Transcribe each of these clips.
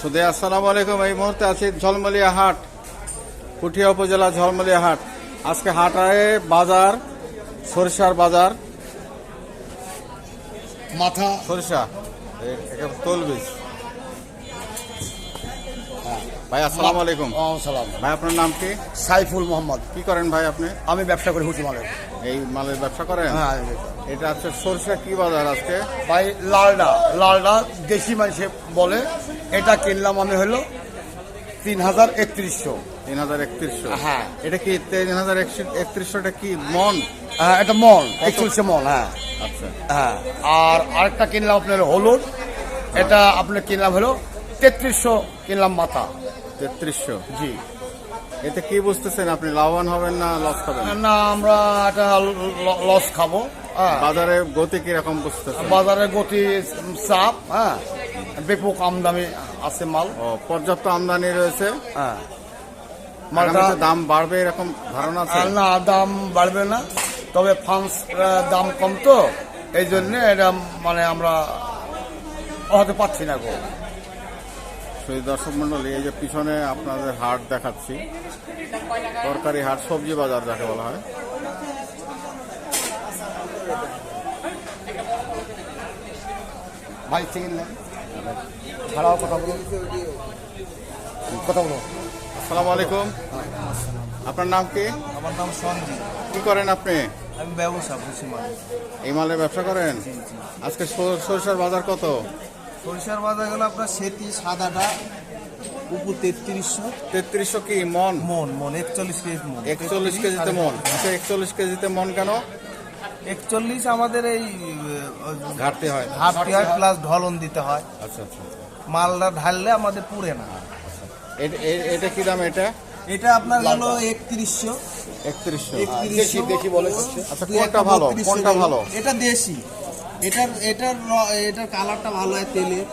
সুদে আসসালামু আলাইকুম। এই মুহূর্তে আছি ঝলমলিয়া হাট, পুঠিয়া উপজেলা ঝলমলিয়া হাট। আজকে হাটে বাজার, সরিষার বাজার, মাথা সরিষা তলবীজ। ভাই আসসালামু আলাইকুম। সালাম। ভাই আপনার নাম কি? সাইফুল মোহাম্মদ। কি করেন ভাই আপনি? আমি ব্যবসা করি হুচি মালের। এই মালের ব্যবসা করেন? হ্যাঁ। এটা হচ্ছে সরিষা কি বাজার আজকে? ভাই লালডা দেশি মানুষে বলে, এটা কিনলাম আমি হলো 3,3100। 3,3100। হ্যাঁ। এটা কি 3,3100টা কি মন? হ্যাঁ, এটা মন 4100 মন। হ্যাঁ আচ্ছা। হ্যাঁ। আর আরেকটা কিনলাম আপনার হলুদ, এটা আপনার কিনলাম হলো 3300 কিনলাম মাথা। 3300। জি। এতে কি বুঝতেছেন আপনি, লাভবান হবেন না লস খাবেন? না, আমরা একটা লস খাবো। হ্যাঁ। বাজারে গতি কিরকম বুঝতেছেন? বাজারের গতি চাপ। হ্যাঁ, ব্যাপক আমদানি আছে মাল। ও, পর্যাপ্ত আমদানি রয়েছে। হ্যাঁ, মালটা মালটা দাম বাড়বে এরকম ধারণা আছে? না, দাম বাড়বে না, তবে ফান্স দাম কম, তো এই জন্য এটা মানে আমরা হতে পারছি না গো। সেই দর্শক মন্ডলী, এই যে পিছনে আপনাদের হাট দেখাচ্ছি, তরকারি হাট, সবজি বাজার যাকে বলা হয়। ভাই চিকেন নেন, ছাড়াও কথা বলো। আসসালামু আলাইকুম। আপনার নাম কি? আমার নাম সঞ্জিত। কি করেন আপনি? আমি ব্যবসা বুঝি মানে এই মালের ব্যবসা করেন? আজকে সরিষার বাজার কত? সরিষার বাজার গেল আপনার সেতি সাদাটা উপর 3300 3300 কি মন? মন 41 কেজি মন। 41 কেজিতে মন। আচ্ছা, 41 কেজিতে মন কেন? 41 আমাদের এই ঘাটতি হয়। ঘাটতি হয়, প্লাস ঢলন দিতে হয়। আচ্ছা আচ্ছা। মালটা ঢাললে আমাদের পুড়ে না। এটা কি দাম? এটা এটা আপনার গেল 3100। 3100। দেখি বলে। আচ্ছা, কোনটা ভালো? কোনটা ভালো? এটা দেশি। এটার কালারটা ভালো হয়, তেলের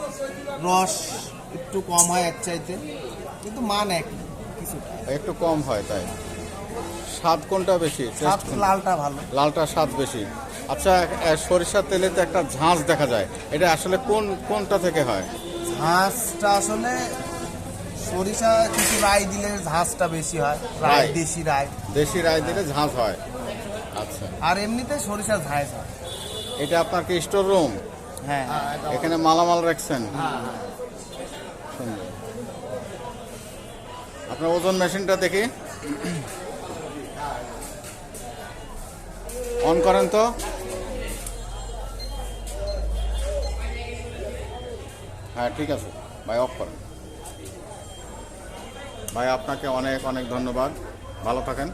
রস একটু কম হয় এক চাইতে, কিন্তু মান এক কিছুটা। একটু কম হয়, তাই? স্বাদ কোনটা বেশি? স্বাদ লালটা ভালো। লালটা স্বাদ বেশি। আচ্ছা, সরিষার তেলে তো একটা ঝাঁঝ দেখা যায়, এটা আসলে কোনটা থেকে হয়? ঝাঁসটা আসলে সরিষা কিছু রাই দিলে ঝাঁসটা বেশি হয়। রাই, রাই। দেশি রাই। দেশি রাই দিলে ঝাঁঝ হয়। আচ্ছা, আর এমনিতে সরিষা ঝাঁস হয়। এটা আপনার কি স্টোর রুম? হ্যাঁ। এখানে মালামাল রাখছেন? সুন্দর। আপনার ওজন মেশিনটা দেখি, অন করেন তো। হ্যাঁ, ঠিক আছে ভাই, অফ করেন। ভাই আপনাকে অনেক অনেক ধন্যবাদ, ভালো থাকেন।